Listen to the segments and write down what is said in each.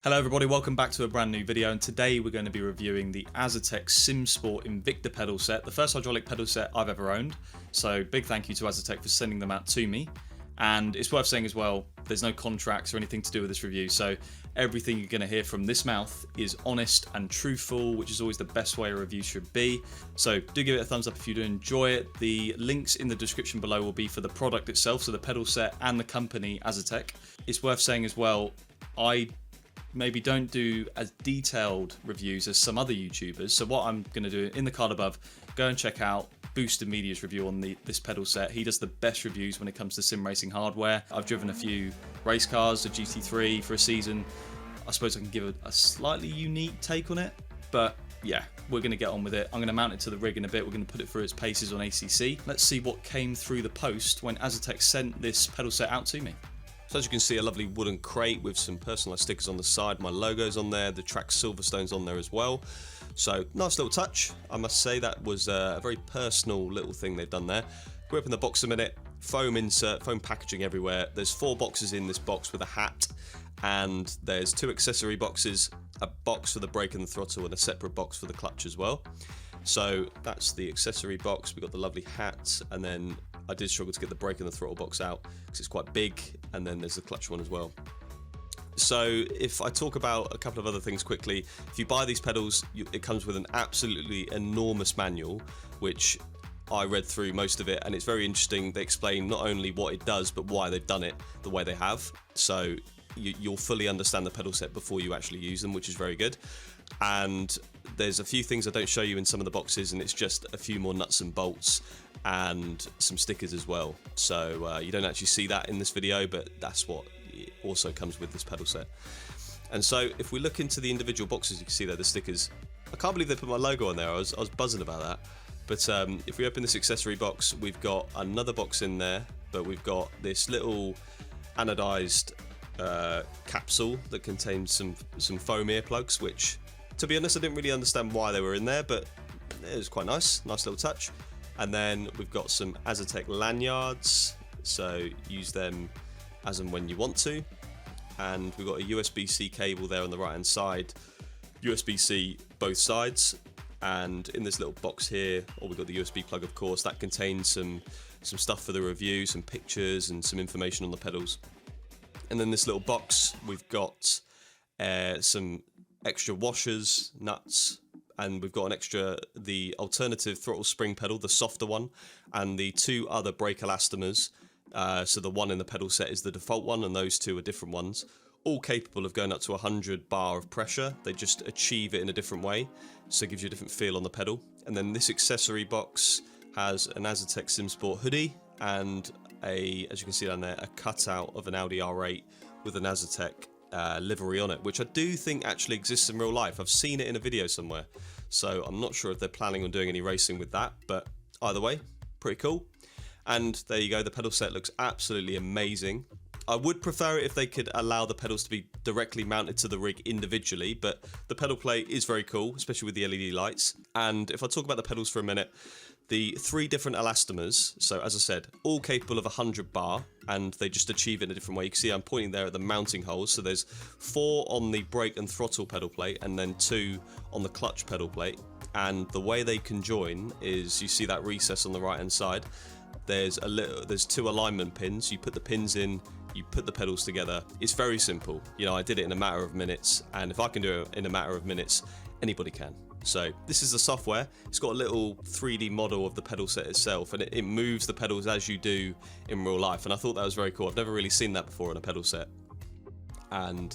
Hello everybody, welcome back to a brand new video, and today we're going to be reviewing the Asetek SimSports Invicta pedal set, the first hydraulic pedal set I've ever owned. So big thank you to Asetek for sending them out to me. And it's worth saying as well, there's no contracts or anything to do with this review, so everything you're going to hear from this mouth is honest and truthful, which is always the best way a review should be. So do give it a thumbs up if you do enjoy it. The links in the description below will be for the product itself, so the pedal set and the company Asetek. It's worth saying as well, I maybe don't do as detailed reviews as some other YouTubers, so what I'm going to do in the card above, go and check out Boosted Media's review on this pedal set. He does the best reviews when it comes to sim racing hardware. I've driven a few race cars, a GT3 for a season. I suppose I can give a slightly unique take on it, but yeah, we're going to get on with it. I'm going to mount it to the rig in a bit. We're going to put it through its paces on ACC. Let's see what came through the post when Asetek sent this pedal set out to me. So as you can see, a lovely wooden crate with some personalised stickers on the side. My logo's on there, the track Silverstone's on there as well. So nice little touch. I must say that was a very personal little thing they've done there. Go open the box a minute, foam insert, foam packaging everywhere. There's 4 boxes in this box with a hat, and there's 2 accessory boxes, a box for the brake and the throttle, and a separate box for the clutch as well. So that's the accessory box. We've got the lovely hat, and then I did struggle to get the brake and the throttle box out because it's quite big, and then there's the clutch one as well. So if I talk about a couple of other things quickly, if you buy these pedals, it comes with an absolutely enormous manual, which I read through most of it, and it's very interesting. They explain not only what it does, but why they've done it the way they have. So you'll fully understand the pedal set before you actually use them, which is very good. And there's a few things I don't show you in some of the boxes, and it's just a few more nuts and bolts and some stickers as well. So you don't actually see that in this video, but that's what also comes with this pedal set. And so if we look into the individual boxes, you can see there the stickers. I can't believe they put my logo on there. I was buzzing about that. But if we open this accessory box, we've got another box in there, but we've got this little anodized capsule that contains some foam earplugs, which, to be honest, I didn't really understand why they were in there, but it was quite nice little touch. And then we've got some Asetek lanyards, so use them as and when you want to. And we've got a USB-C cable there on the right hand side, USB-C both sides. And in this little box here, we've got the USB plug, of course, that contains some stuff for the review, some pictures and some information on the pedals. And then this little box, we've got some extra washers, nuts, and we've got the alternative throttle spring pedal, the softer one, and the 2 other brake elastomers. So the one in the pedal set is the default one, and those 2 are different ones. All capable of going up to 100 bar of pressure. They just achieve it in a different way, so it gives you a different feel on the pedal. And then this accessory box has an Asetek SimSports hoodie and as you can see down there, a cutout of an Audi R8 with an Asetek livery on it, which I do think actually exists in real life. I've seen it in a video somewhere, so I'm not sure if they're planning on doing any racing with that, but either way, pretty cool. And there you go, the pedal set looks absolutely amazing. I would prefer it if they could allow the pedals to be directly mounted to the rig individually, but the pedal play is very cool, especially with the LED lights. And if I talk about the pedals for a minute, the 3 different elastomers, so as I said, all capable of 100 bar, and they just achieve it in a different way. You can see I'm pointing there at the mounting holes, so there's 4 on the brake and throttle pedal plate, and then 2 on the clutch pedal plate. And the way they conjoin is, you see that recess on the right hand side, there's 2 alignment pins. You put the pins in, you put the pedals together. It's very simple. You know, I did it in a matter of minutes, and if I can do it in a matter of minutes, anybody can. So this is the software. It's got a little 3D model of the pedal set itself, and it moves the pedals as you do in real life, and I thought that was very cool. I've never really seen that before on a pedal set. And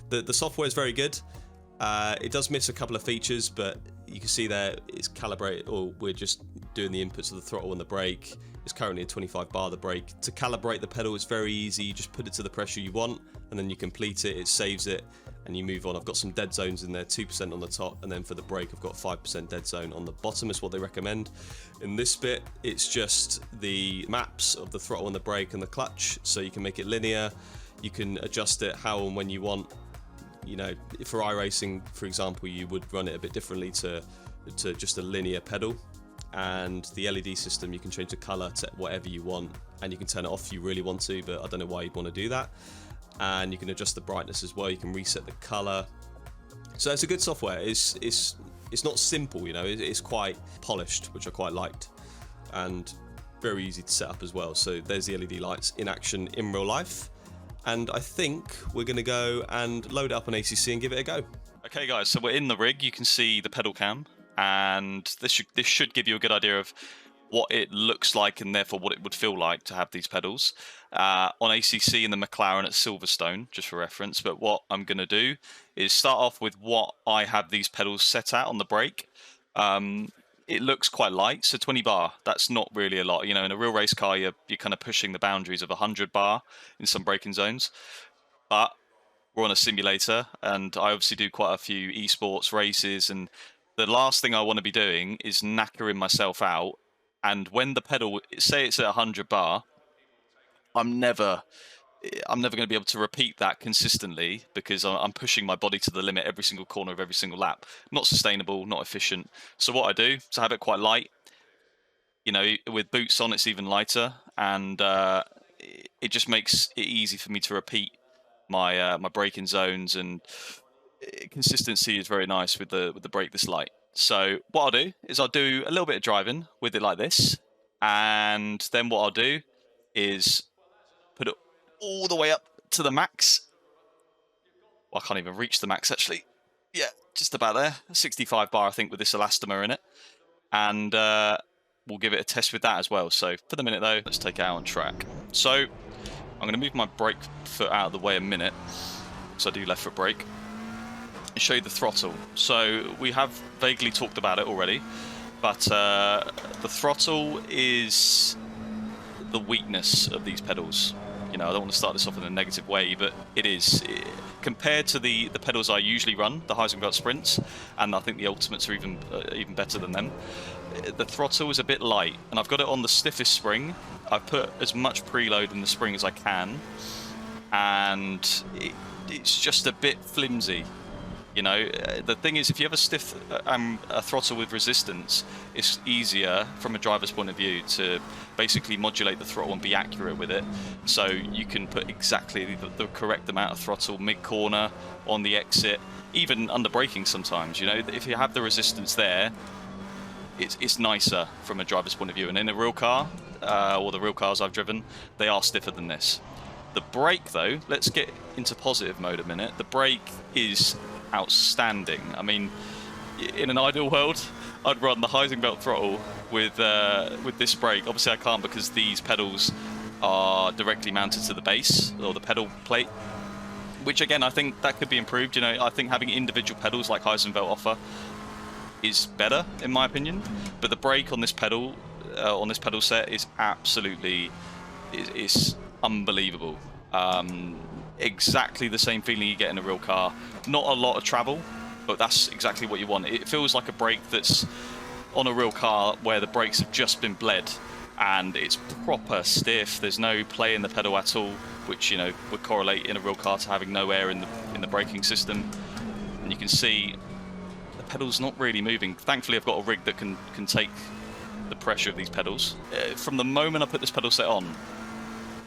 the software is very good. It does miss a couple of features, but you can see there it's calibrated, or we're just doing the inputs of the throttle and the brake. It's currently at 25 bar, the brake. To calibrate the pedal, it's very easy. You just put it to the pressure you want, and then you complete it, it saves it, and you move on. I've got some dead zones in there, 2% on the top, and then for the brake, I've got 5% dead zone on the bottom, is what they recommend. In this bit, it's just the maps of the throttle and the brake and the clutch, so you can make it linear. You can adjust it how and when you want. You know, for iRacing, for example, you would run it a bit differently to just a linear pedal. And the LED system, you can change the color to whatever you want, and you can turn it off if you really want to, but I don't know why you'd want to do that. and you can adjust the brightness as well. You can reset the color. So it's a good software. It's not simple, you know. It's quite polished, which I quite liked, and very easy to set up as well. So there's the LED lights in action in real life, and I think we're going to go and load it up on ACC and give it a go. Okay, guys, so we're in the rig. You can see the pedal cam, and this should give you a good idea of what it looks like and therefore what it would feel like to have these pedals on ACC in the McLaren at Silverstone, just for reference. But what I'm going to do is start off with what I have these pedals set at on the brake. It looks quite light, so 20 bar, that's not really a lot. You know, in a real race car, you're kind of pushing the boundaries of 100 bar in some braking zones. But we're on a simulator, and I obviously do quite a few esports races, and the last thing I want to be doing is knackering myself out. And when the pedal, say it's at 100 bar, I'm never going to be able to repeat that consistently because I'm pushing my body to the limit every single corner of every single lap. Not sustainable, not efficient. So what I do is I have it quite light. You know, with boots on, it's even lighter, and it just makes it easy for me to repeat my my braking zones, and consistency is very nice with the brake this light. So what I'll do is I'll do a little bit of driving with it like this, and then what I'll do is put it all the way up to the max. Well, I can't even reach the max actually. Yeah, just about there. 65 bar, I think, with this elastomer in it, and we'll give it a test with that as well. So for the minute though, let's take it out on track. So I'm going to move my brake foot out of the way a minute, because I do left foot brake, and show you the throttle. So we have vaguely talked about it already, but the throttle is the weakness of these pedals. You know, I don't want to start this off in a negative way, but it is. Compared to the pedals I usually run, the Heisenberg Sprints, and I think the Ultimates are even better than them, the throttle is a bit light, and I've got it on the stiffest spring. I've put as much preload in the spring as I can, and it's just a bit flimsy. You know, the thing is, if you have a stiff a throttle with resistance, it's easier from a driver's point of view to basically modulate the throttle and be accurate with it. So you can put exactly the correct amount of throttle mid-corner, on the exit, even under braking sometimes. You know, if you have the resistance there, it's nicer from a driver's point of view. And in a real car, or the real cars I've driven, they are stiffer than this. The brake, though, let's get into positive mode a minute. The brake is outstanding. I mean, in an ideal world, I'd run the Heisenberg throttle with this brake. Obviously, I can't because these pedals are directly mounted to the base or the pedal plate, which again, I think that could be improved. You know, I think having individual pedals like Heisenberg offer is better in my opinion. But the brake on this pedal set is absolutely is unbelievable. Exactly the same feeling you get in a real car. Not a lot of travel, but that's exactly what you want. It feels like a brake that's on a real car where the brakes have just been bled and it's proper stiff. There's no play in the pedal at all, which, you know, would correlate in a real car to having no air in the braking system. And you can see the pedal's not really moving. Thankfully, I've got a rig that can take the pressure of these pedals. From the moment I put this pedal set on,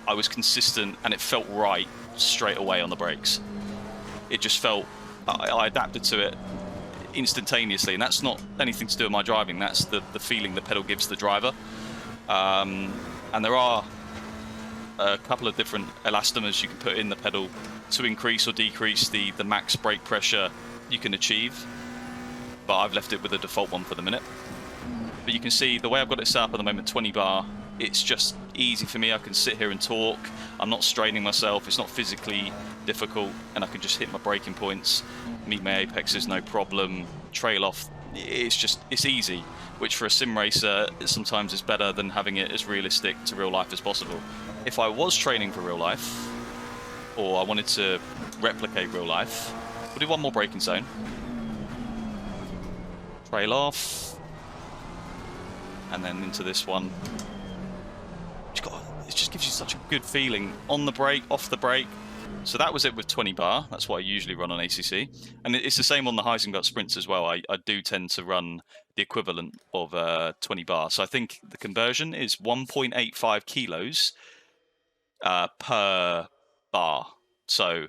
I was consistent and it felt right straight away on the brakes. It just felt, I adapted to it instantaneously, and that's not anything to do with my driving, that's the feeling the pedal gives the driver. And there are a couple of different elastomers you can put in the pedal to increase or decrease the max brake pressure you can achieve, but I've left it with the default one for the minute. But you can see the way I've got it set up at the moment, 20 bar, it's just easy for me. I can sit here and talk. I'm not straining myself. It's not physically difficult, and I can just hit my braking points, meet my apexes, no problem, trail off. It's easy, which for a sim racer sometimes is better than having it as realistic to real life as possible. If I was training for real life, or I wanted to replicate real life, we'll do one more braking zone. Trail off, and then into this one. It just gives you such a good feeling on the brake, off the brake. So that was it with 20 bar. That's what I usually run on ACC. And it's the same on the Heisenberg Sprints as well. I do tend to run the equivalent of 20 bar. So I think the conversion is 1.85 kilos per bar. So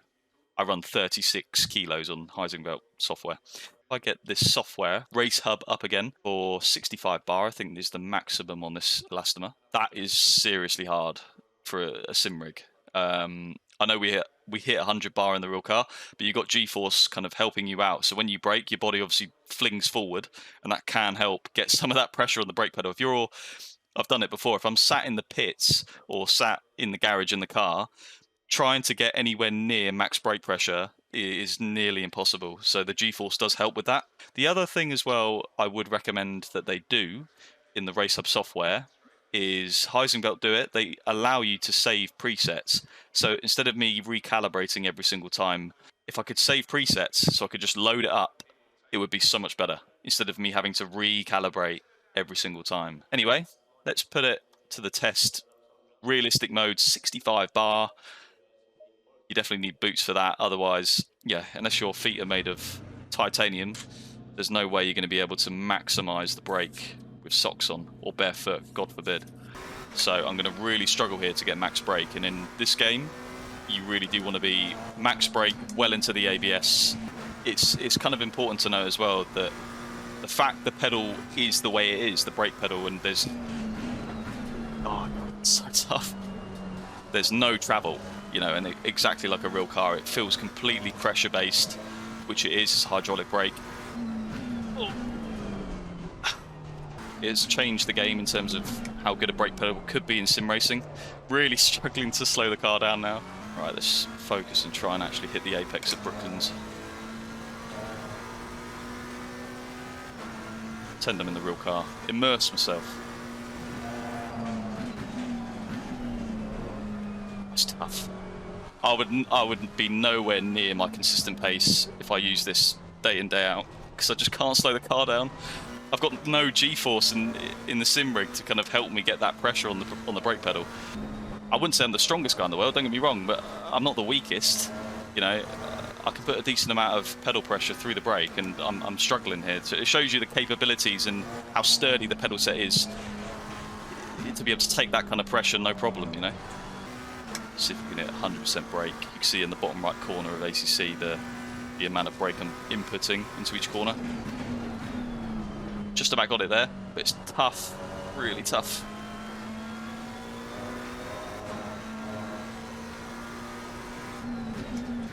I run 36 kilos on Heisenbelt software. If I get this software race hub up again for 65 bar, I think is the maximum on this elastomer. That is seriously hard for a sim rig. I know we hit 100 bar in the real car, but you've got G-force kind of helping you out. So when you brake, your body obviously flings forward, and that can help get some of that pressure on the brake pedal. I've done it before. If I'm sat in the pits or sat in the garage in the car, trying to get anywhere near max brake pressure is nearly impossible. So the G-force does help with that. The other thing as well I would recommend that they do in the Race Hub software is Heisenbelt do it. They allow you to save presets. So instead of me recalibrating every single time, if I could save presets so I could just load it up, it would be so much better instead of me having to recalibrate every single time. Anyway, let's put it to the test. Realistic mode, 65 bar. You definitely need boots for that. Otherwise, yeah, unless your feet are made of titanium, there's no way you're going to be able to maximize the brake with socks on or barefoot, God forbid. So I'm going to really struggle here to get max brake. And in this game, you really do want to be max brake well into the ABS. It's kind of important to know as well that the fact the pedal is the way it is, the brake pedal, and there's... Oh, it's so tough. There's no travel. You know, and exactly like a real car, it feels completely pressure-based, which it is. It's hydraulic brake. It's changed the game in terms of how good a brake pedal could be in sim racing. Really struggling to slow the car down now. Right, let's focus and try and actually hit the apex of Brooklands. Pretend I'm in the real car. Immerse myself. It's tough. I would be nowhere near my consistent pace if I use this day in, day out, because I just can't slow the car down. I've got no G-force in the sim rig to kind of help me get that pressure on the brake pedal. I wouldn't say I'm the strongest guy in the world, don't get me wrong, but I'm not the weakest. You know, I can put a decent amount of pedal pressure through the brake, and I'm struggling here. So it shows you the capabilities and how sturdy the pedal set is to be able to take that kind of pressure, no problem, you know. See if we can hit 100% brake. You can see in the bottom right corner of ACC the amount of brake I'm inputting into each corner. Just about got it there, but it's tough, really tough.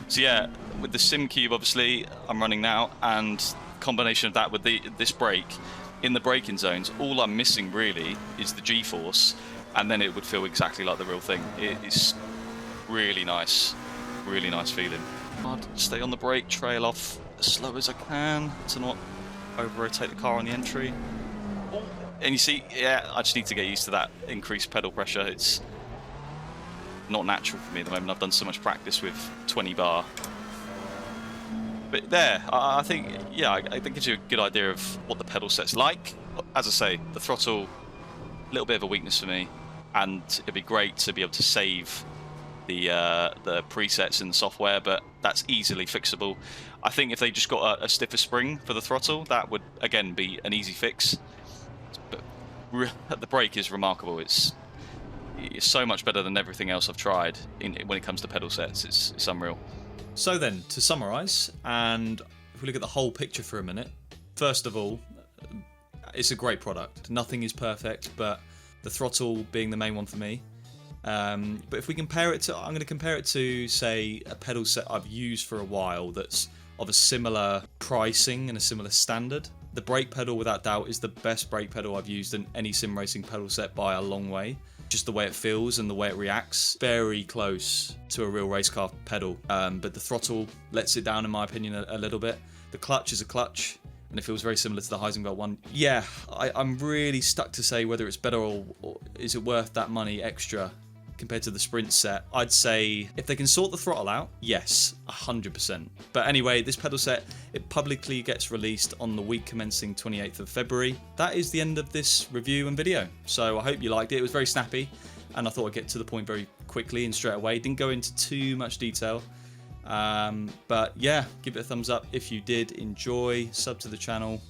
So yeah, with the Sim Cube obviously I'm running now, and combination of that with this brake, in the braking zones, all I'm missing really is the G-force, and then it would feel exactly like the real thing. It is really nice feeling. I'd stay on the brake, trail off as slow as I can to not over-rotate the car on the entry. And you see, yeah, I just need to get used to that increased pedal pressure. It's not natural for me at the moment. I've done so much practice with 20 bar. But there, I think, yeah, I think it gives you a good idea of what the pedal set's like. As I say, the throttle, a little bit of a weakness for me, and it'd be great to be able to save the presets in the software, but that's easily fixable. I think if they just got a stiffer spring for the throttle, that would again be an easy fix. But the brake is remarkable. It's so much better than everything else I've tried when it comes to pedal sets. It's unreal. So then, to summarise, and if we look at the whole picture for a minute, first of all, it's a great product. Nothing is perfect, but the throttle being the main one for me. But if we compare it to, I'm going to compare it to, say, a pedal set I've used for a while that's of a similar pricing and a similar standard. The brake pedal, without doubt, is the best brake pedal I've used in any sim racing pedal set by a long way. Just the way it feels and the way it reacts, very close to a real race car pedal. But the throttle lets it down, in my opinion, a little bit. The clutch is a clutch, and it feels very similar to the Heisenbelt one. Yeah, I'm really stuck to say whether it's better or is it worth that money extra compared to the Sprint set. I'd say if they can sort the throttle out, yes, 100%. But anyway, this pedal set, it publicly gets released on the week commencing 28th of February. That is the end of this review and video. So I hope you liked it. It was very snappy, and I thought I'd get to the point very quickly and straight away. Didn't go into too much detail. But yeah, give it a thumbs up if you did enjoy. Sub to the channel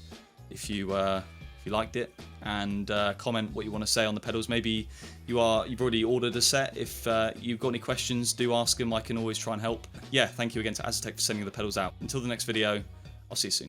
if you if you liked it, and comment what you want to say on the pedals. Maybe you've already ordered a set. If you've got any questions, do ask them. I can always try and help. Yeah, thank you again to Asetek for sending the pedals out. Until the next video, I'll see you soon.